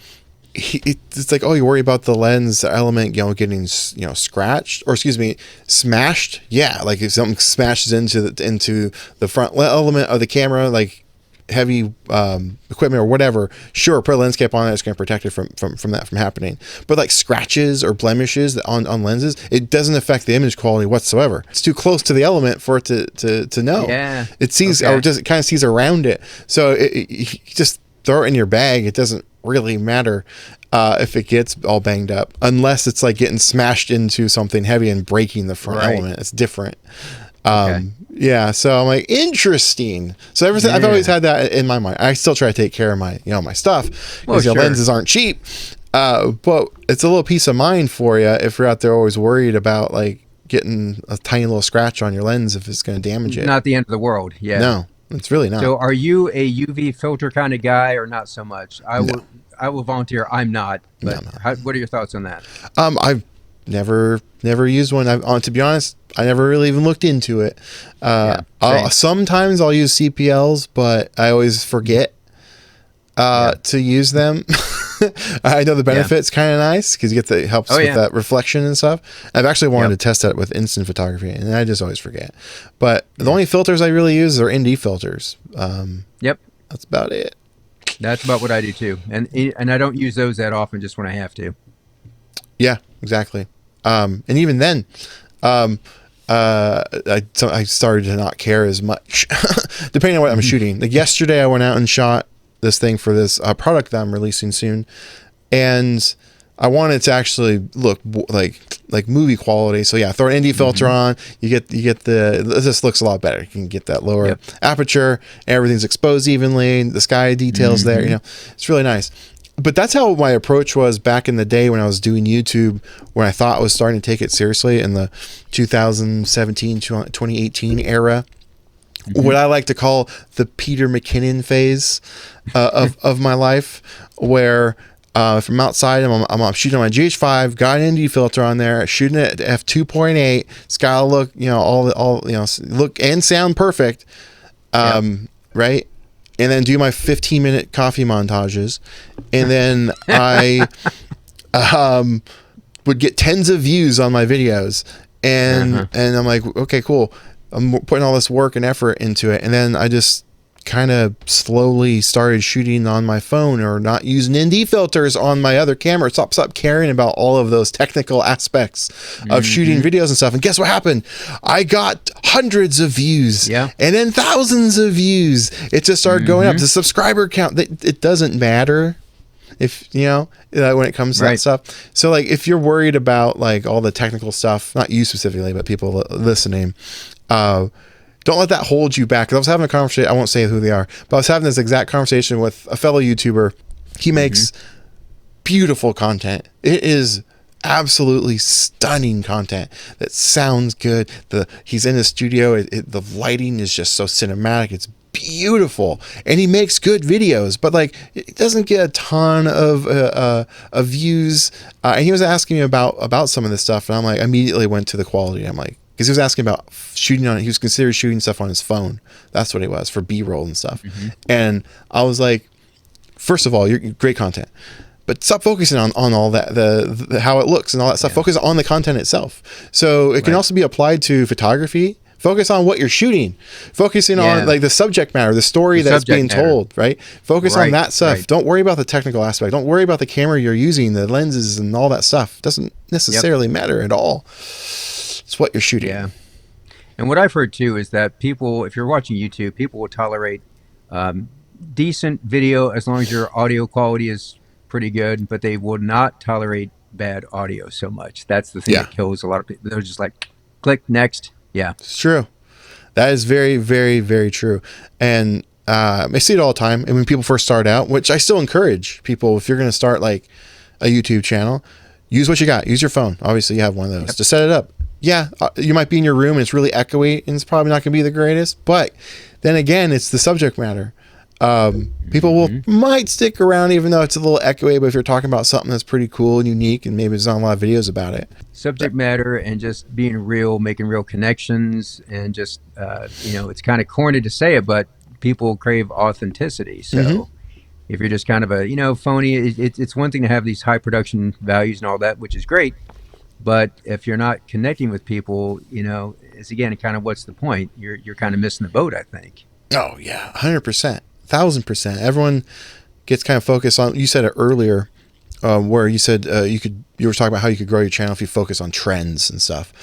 It's like, oh, you worry about the lens element, getting scratched, or excuse me, smashed. Yeah, like if something smashes into the front element of the camera, like heavy equipment or whatever, sure, put a lens cap on it, it's going to protect it from that from happening. But like scratches or blemishes on lenses, it doesn't affect the image quality whatsoever. It's too close to the element for it to know. Yeah. It sees, or just it kind of sees around it. So you just throw it in your bag. It doesn't really matter if it gets all banged up, unless it's like getting smashed into something heavy and breaking the front element. It's different. Yeah, so I'm like, interesting. So everything, I've always had that in my mind. I still try to take care of my my stuff, because lenses aren't cheap, but it's a little peace of mind for you if you're out there always worried about like getting a tiny little scratch on your lens if it's going to damage it. Not the end of the world. Yeah. No, it's really not. So are you a UV filter kind of guy or not so much? I will volunteer. I'm not. But what are your thoughts on that? I've never used one. To be honest, I never really even looked into it. Sometimes I'll use CPLs, but I always forget to use them. I know the benefits kind of nice because you get the helps with that reflection and stuff. I've actually wanted to test that with instant photography, and I just always forget. But the only filters I really use are ND filters. That's about it. That's about what I do too, and I don't use those that often, just when I have to. Yeah, exactly. And even then, I started to not care as much, depending on what I'm shooting. Like yesterday, I went out and shot this thing for this product that I'm releasing soon, and I wanted to actually look like movie quality. So yeah, throw an ND filter on. You get this looks a lot better. You can get that lower aperture. Everything's exposed evenly. The sky details there. It's really nice. But that's how my approach was back in the day when I was doing YouTube, when I thought I was starting to take it seriously in the 2017, 2018 era. What I like to call the Peter McKinnon phase of my life, where from outside I'm shooting on my GH5, got an ND filter on there, shooting it at f2.8. It's got to look, all look and sound perfect, right? And then do my 15-minute coffee montages, and then I would get tens of views on my videos, and I'm like, okay, cool. I'm putting all this work and effort into it, and then I just kind of slowly started shooting on my phone or not using ND filters on my other camera. Stop caring about all of those technical aspects of shooting videos and stuff. And guess what happened? I got hundreds of views, and then thousands of views. It just started going up. The subscriber count, it doesn't matter if when it comes to that stuff. So like if you're worried about like all the technical stuff, not you specifically, but people listening, don't let that hold you back. I was having a conversation, I won't say who they are, but I was having this exact conversation with a fellow YouTuber. He makes beautiful content. It is absolutely stunning content that sounds good. He's in the studio. The lighting is just so cinematic. It's beautiful, and he makes good videos, but like it doesn't get a ton of views. And he was asking me about some of this stuff, and I'm like, immediately went to the quality. I'm like, because he was asking about shooting on it. He was considering shooting stuff on his phone. That's what it was, for B-roll and stuff. And I was like, first of all, you're great content, but stop focusing on all that, the how it looks and all that stuff. Focus on the content itself. So it can also be applied to photography. Focus on what you're shooting. Focusing on like the subject matter, the story that's being told, right? Focus on that stuff. Don't worry about the technical aspect. Don't worry about the camera you're using, the lenses and all that stuff. It doesn't necessarily matter at all. It's what you're shooting. Yeah. And what I've heard too is that people, if you're watching YouTube, people will tolerate decent video as long as your audio quality is pretty good, but they will not tolerate bad audio so much. That's the thing Yeah, that kills a lot of people. They're just like, click next. Yeah. it's true. That is very, very, very true. And I see it all the time. And when people first start out, which I still encourage people, if you're going to start like a YouTube channel, use what you got. Use your phone. Obviously, you have one of those to set it up. Yeah, you might be in your room and it's really echoey and it's probably not going to be the greatest. But then again, it's the subject matter. People might stick around even though it's a little echoey, but if you're talking about something that's pretty cool and unique and maybe there's not a lot of videos about it. Subject matter and just being real, making real connections, and just, it's kind of corny to say it, but people crave authenticity. So if you're just kind of a, phony, it's one thing to have these high production values and all that, which is great. But if you're not connecting with people, it's again, kind of what's the point? You're kind of missing the boat, I think. Oh yeah, 100%. 1,000%. Everyone gets kind of focused on, you said it earlier, where you said you were talking about how you could grow your channel if you focus on trends and stuff.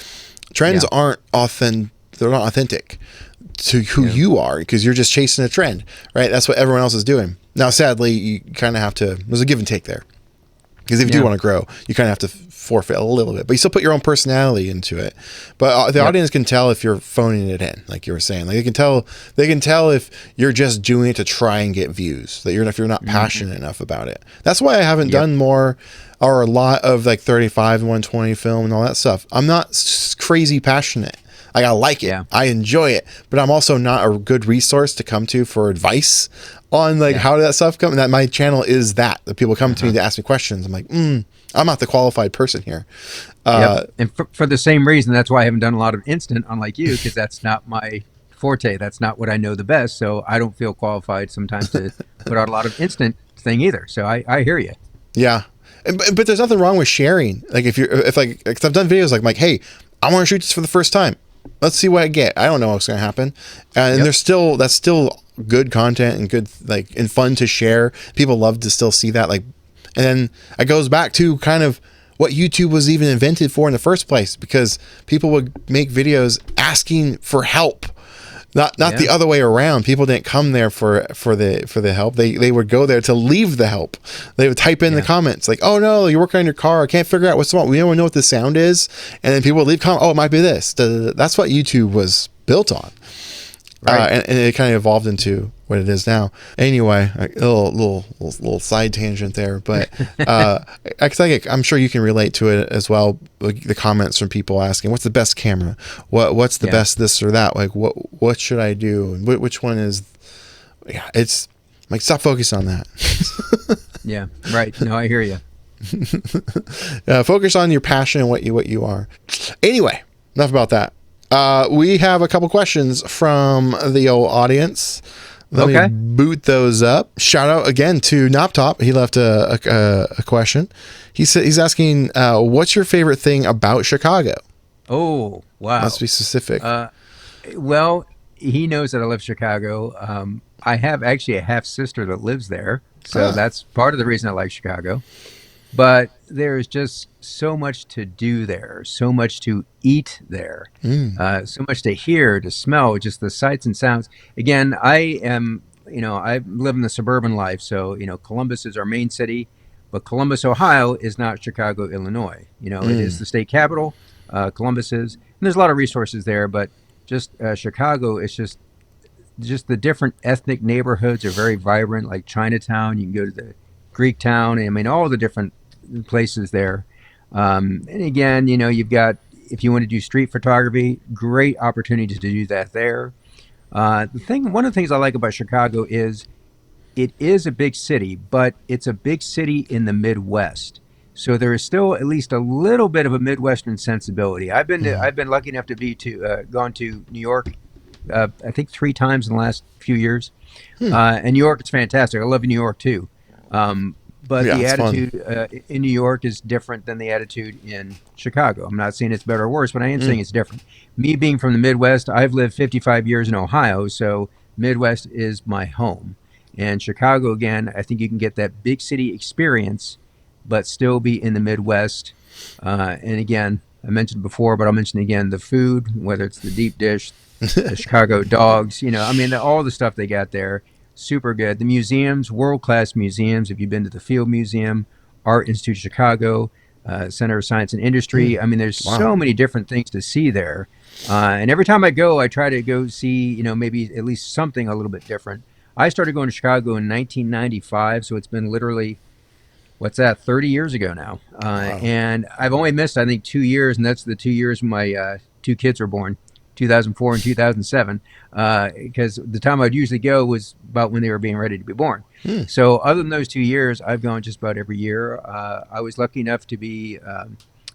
Trends aren't they're not authentic to who you are, because you're just chasing a trend, right? That's what everyone else is doing. Now, sadly, you kind of have to, there's a give and take there. Because if you do want to grow, you kind of have to forfeit a little bit, but you still put your own personality into it. But the audience can tell if you're phoning it in, like you were saying. Like they can tell if you're just doing it to try and get views. That if you're not passionate enough about it. That's why I haven't done more or a lot of like 35 and 120 film and all that stuff. I'm not crazy passionate. Like, I like it. Yeah. I enjoy it, but I'm also not a good resource to come to for advice on like how did that stuff come. And that my channel is that people come to me to ask me questions. I'm like, I'm not the qualified person here. And for the same reason, that's why I haven't done a lot of instant, unlike you, because that's not my forte. That's not what I know the best. So I don't feel qualified sometimes to put out a lot of instant thing either. So I hear you. Yeah. But there's nothing wrong with sharing. Like cause I've done videos like, hey, I want to shoot this for the first time. Let's see what I get. I don't know what's going to happen. And that's still good content and good, like, and fun to share. People love to still see that. Like, and then it goes back to kind of what YouTube was even invented for in the first place, because people would make videos asking for help. Not the other way around. People didn't come there for the help. They would go there to leave the help. They would type in the comments like, "Oh no, you're working on your car. I can't figure out what's wrong. We don't know what the sound is." And then people would leave comments. "Oh, it might be this." That's what YouTube was built on. Right. And it kind of evolved into what it is now. Anyway, a little side tangent there, but I'm sure you can relate to it as well. Like the comments from people asking, "What's the best camera? What's the best this or that? Like what should I do? And which one is?" Yeah, it's like, stop focusing on that. Yeah, right. No, I hear you. Focus on your passion and what you are. Anyway, enough about that. We have a couple questions from the old audience. Let me boot those up. Shout out again to Noptop. He left a question. He's asking, what's your favorite thing about Chicago? Oh, wow. Must be specific. Well, he knows that I love Chicago. I have actually a half sister that lives there. So that's part of the reason I like Chicago. But there's just so much to do there, so much to eat there, so much to hear, to smell, just the sights and sounds. Again, I live in the suburban life. So, Columbus is our main city, but Columbus, Ohio is not Chicago, Illinois. It is the state capital. Columbus is, and there's a lot of resources there, but just Chicago is just the different ethnic neighborhoods are very vibrant, like Chinatown. You can go to the Greek town. I mean, all the different places there. And again, you've got, if you want to do street photography, great opportunity to do that there. One of the things I like about Chicago is it is a big city, but it's a big city in the Midwest. So there is still at least a little bit of a Midwestern sensibility. I've been lucky enough to gone to New York, I think 3 times in the last few years. And New York, it's fantastic. I love New York too. But the attitude in New York is different than the attitude in Chicago. I'm not saying it's better or worse, but I am saying it's different. Me being from the Midwest, I've lived 55 years in Ohio, so Midwest is my home. And Chicago, again, I think you can get that big city experience, but still be in the Midwest. And again, I mentioned before, but I'll mention again, the food, whether it's the deep dish, the Chicago dogs, all the stuff they got there. super good. The museums, world-class museums. If you've been to the Field Museum, Art Institute of Chicago, Center of Science and Industry. I mean, there's Wow. so many different things to see there. And every time I go, I try to go see, maybe at least something a little bit different. I started going to Chicago in 1995, so it's been literally, what's that, 30 years ago now. Wow. And I've only missed, I think, 2 years, and that's the 2 years when my two kids were born, 2004 and 2007, because the time I'd usually go was about when they were being ready to be born. Hmm. So other than those 2 years, I've gone just about every year. I was lucky enough to be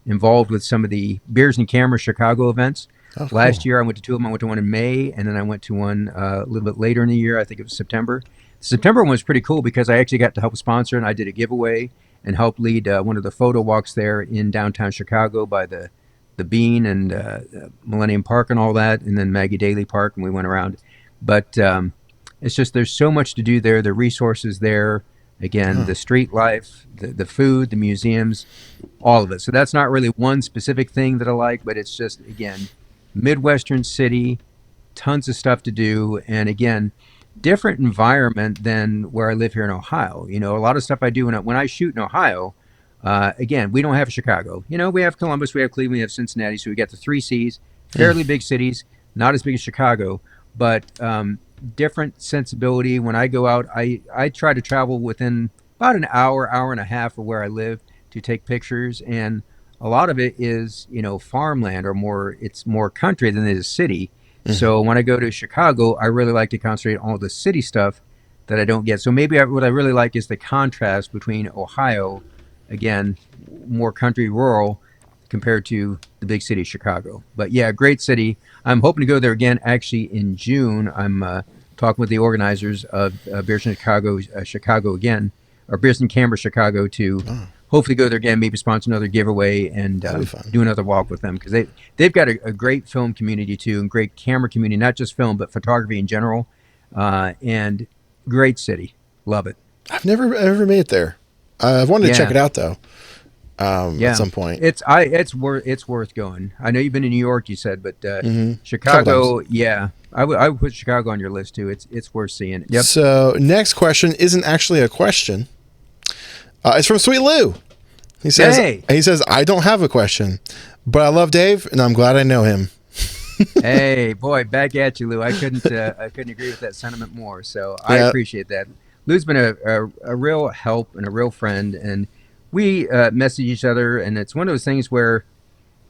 involved with some of the Beers and Cameras Chicago events. Oh, Last cool. year, I went to two of them. I went to one in May, and then I went to one a little bit later in the year. I think it was September. The September one was pretty cool because I actually got to help sponsor, and I did a giveaway and helped lead one of the photo walks there in downtown Chicago by the Bean and Millennium Park and all that, and then Maggie Daley Park, and we went around. But it's just there's so much to do there. The resources there, again, Huh. the street life, the food, the museums, all of it. So that's not really one specific thing that I like, but it's just, again, Midwestern city, tons of stuff to do, and again, different environment than where I live here in Ohio. A lot of stuff I do when I shoot in Ohio. Again, we don't have Chicago. We have Columbus, we have Cleveland, we have Cincinnati, so we got the three C's, fairly big cities, not as big as Chicago, but different sensibility. When I go out, I try to travel within about an hour, hour and a half of where I live to take pictures, and a lot of it is, farmland or it's more country than it is city. So when I go to Chicago, I really like to concentrate on all the city stuff that I don't get. So maybe what I really like is the contrast between Ohio, again, more country, rural, compared to the big city of Chicago. But yeah, great city. I'm hoping to go there again actually in June. I'm talking with the organizers of Beers in Chicago, Chicago again, or Beers and Camera Chicago to Oh, hopefully go there again, maybe sponsor another giveaway and that'd be fun. do another walk with them because they've got a great film community too, and great camera community, not just film but photography in general, and great city, love it. I've never ever made it there. I've wanted to check Yeah, it out though. At yeah, some point. it's worth going. I know you've been to New York, you said, but A couple times. Chicago, yeah, I would put Chicago on your list too. It's worth seeing. Yep. So next question isn't actually a question. It's from Sweet Lou. Hey, He says, I don't have a question, but I love Dave and I'm glad I know him. hey, boy, back at you, Lou. I couldn't agree with that sentiment more. So I Yeah. appreciate that. Lou's been a real help and a real friend, and we message each other, and it's one of those things where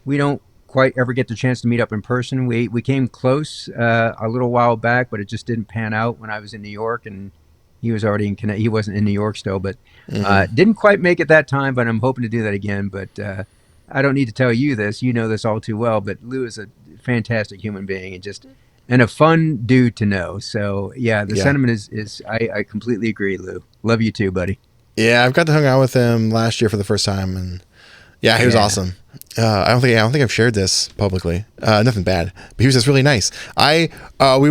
we don't quite ever get the chance to meet up in person. We came close a little while back, but it just didn't pan out when I was in New York, and he was already in Connecticut. He wasn't in New York still, but didn't quite make it that time. But I'm hoping to do that again. But I don't need to tell you this; you know this all too well. But Lou is a fantastic human being and a fun dude to know. So yeah, the Yeah. sentiment is I completely agree, Lou. Love you too, buddy. Yeah, I've got to hang out with him last year for the first time, and yeah, he was Yeah. awesome. I don't think I've shared this publicly. Nothing bad, but he was just really nice. We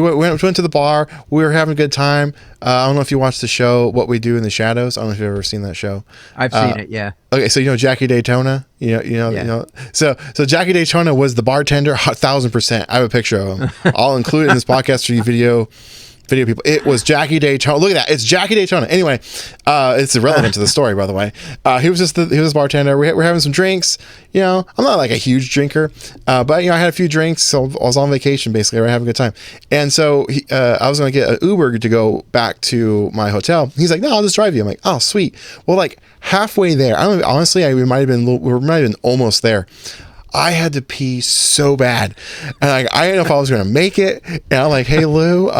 went to the bar. We were having a good time. I don't know if you watched the show What We Do in the Shadows. I don't know if you've ever seen that show. I've seen it. Yeah. Okay, so Jackie Daytona. You Yeah. know. So Jackie Daytona was the bartender, 1,000%. I have a picture of him. I'll include it in this podcast for you video people. It was Jackie Daytona. Look at that. It's Jackie Daytona. Anyway, it's irrelevant to the story, by the way. He was the bartender. We're having some drinks. I'm not like a huge drinker, but I had a few drinks. So I was on vacation basically. We're having a good time. And so I was going to get an Uber to go back to my hotel. He's like, "No, I'll just drive you." I'm like, "Oh, sweet." Well, like halfway there, I don't know, honestly, we might have been almost there. I had to pee so bad, and I didn't know if I was going to make it. And I'm like, "Hey Lou, would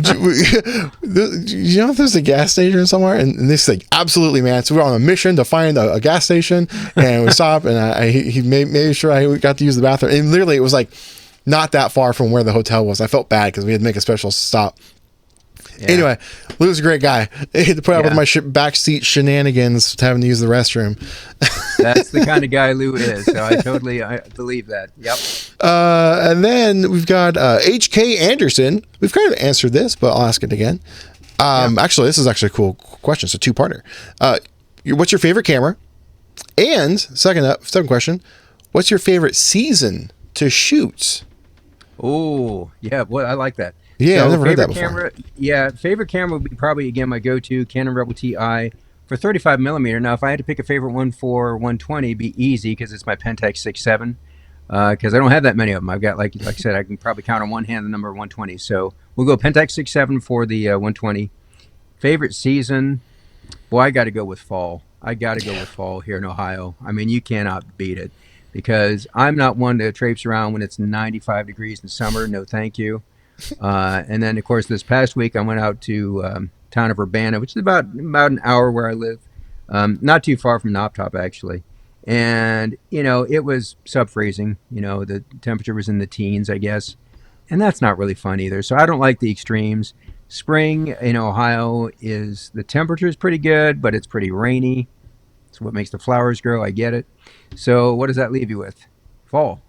if there's a gas station somewhere?" And this is like, "Absolutely, man." So we're on a mission to find a gas station, and we stop, and he made sure I got to use the bathroom. And literally, it was like not that far from where the hotel was. I felt bad because we had to make a special stop. Yeah. Anyway, Lou's a great guy. He had to put up with Yeah. my backseat shenanigans, having to use the restroom. That's the kind of guy Lou is. So I believe that. Yep. And then we've got H.K. Anderson. We've kind of answered this, but I'll ask it again. Actually, this is actually a cool question. It's a two-parter. What's your favorite camera? And second question, what's your favorite season to shoot? Oh, yeah. Well, I like that. Yeah, So I've never heard that favorite before. camera, yeah, favorite camera would be probably again my go-to Canon Rebel TI for 35 millimeter. Now, if I had to pick a favorite one for 120, it'd be easy because it's my Pentax 6.7. Because I don't have that many of them. I've got like I said, I can probably count on one hand the number of 120. So we'll go Pentax 6.7 for the 120. Favorite season, boy, I got to go with fall. I got to go with fall here in Ohio. I mean, you cannot beat it because I'm not one to traipse around when it's 95 degrees in summer. No, thank you. And then, of course, this past week I went out to town of Urbana, which is about an hour where I live, not too far from Noptop actually. And it was sub freezing. The temperature was in the teens, I guess, and that's not really fun either. So I don't like the extremes. Spring in Ohio the temperature is pretty good, but it's pretty rainy. It's what makes the flowers grow. I get it. So what does that leave you with? Fall.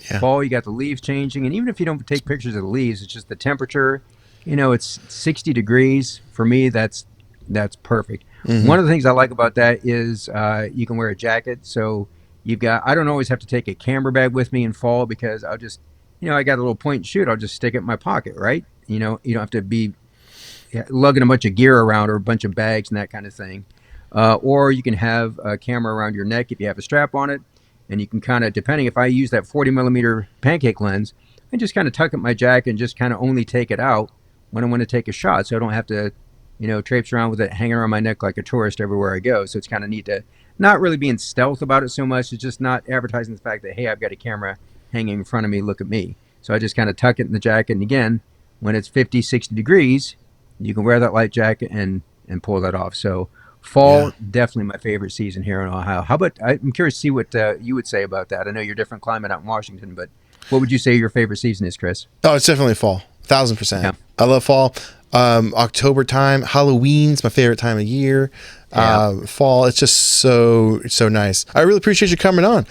Yeah. Fall, you got the leaves changing, and even if you don't take pictures of the leaves, it's just the temperature. It's 60 degrees. For me, that's perfect. Mm-hmm. One of the things I like about that is you can wear a jacket. So I don't always have to take a camera bag with me in fall because I'll just, I got a little point and shoot. I'll just stick it in my pocket, right? You don't have to be lugging a bunch of gear around or a bunch of bags and that kind of thing. Or you can have a camera around your neck if you have a strap on it. And you can kind of, depending if I use that 40 millimeter pancake lens, I just kind of tuck it in my jacket and just kind of only take it out when I want to take a shot. So I don't have to, traipse around with it hanging around my neck like a tourist everywhere I go. So it's kind of neat to not really being stealth about it so much. It's just not advertising the fact that, hey, I've got a camera hanging in front of me. Look at me. So I just kind of tuck it in the jacket. And again, when it's 50, 60 degrees, you can wear that light jacket and pull that off. So fall, definitely my favorite season here in Ohio. How about, I'm curious to see what you would say about that. I know you're different climate out in Washington, but what would you say your favorite season is, Chris? Oh, it's definitely fall. 1,000%. Yeah. I love fall. October time, Halloween's my favorite time of year. Fall, it's just so nice. I really appreciate you coming on.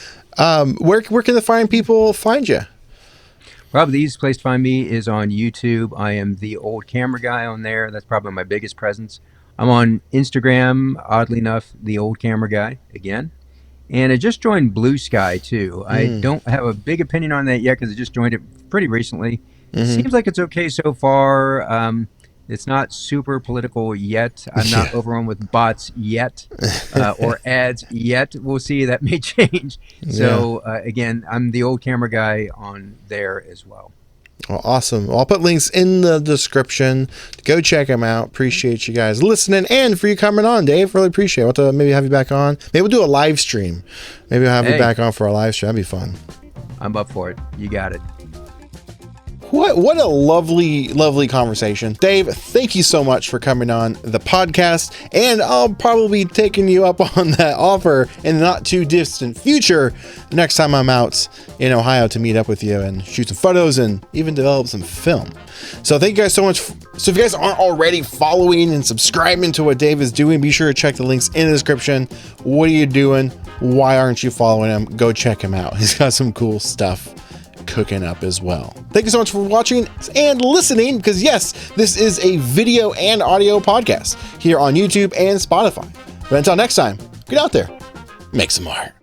Where can the fine people find you? Probably the easiest place to find me is on YouTube. I am the old camera guy on there. That's probably my biggest presence. I'm on Instagram, oddly enough, the old camera guy again. And I just joined Blue Sky too. I don't have a big opinion on that yet because I just joined it pretty recently. Seems like it's okay so far. It's not super political yet. I'm not overrun with bots yet or ads yet. We'll see. That may change. So again, I'm the old camera guy on there as well. Well, awesome. Well, I'll put links in the description. Go check them out. Appreciate you guys listening and for you coming on, Dave. Really appreciate it. We'll have to maybe have you back on. Maybe we'll do a live stream. Maybe we'll have you back on for a live stream. That'd be fun. I'm up for it. You got it. What a lovely conversation. Dave, thank you so much for coming on the podcast. And I'll probably be taking you up on that offer in the not too distant future next time I'm out in Ohio to meet up with you and shoot some photos and even develop some film. So thank you guys so much. So if you guys aren't already following and subscribing to what Dave is doing, be sure to check the links in the description. What are you doing? Why aren't you following him? Go check him out. He's got some cool stuff cooking up as well. Thank you so much for watching and listening, because yes, this is a video and audio podcast here on YouTube and Spotify. But until next time, get out there, make some art.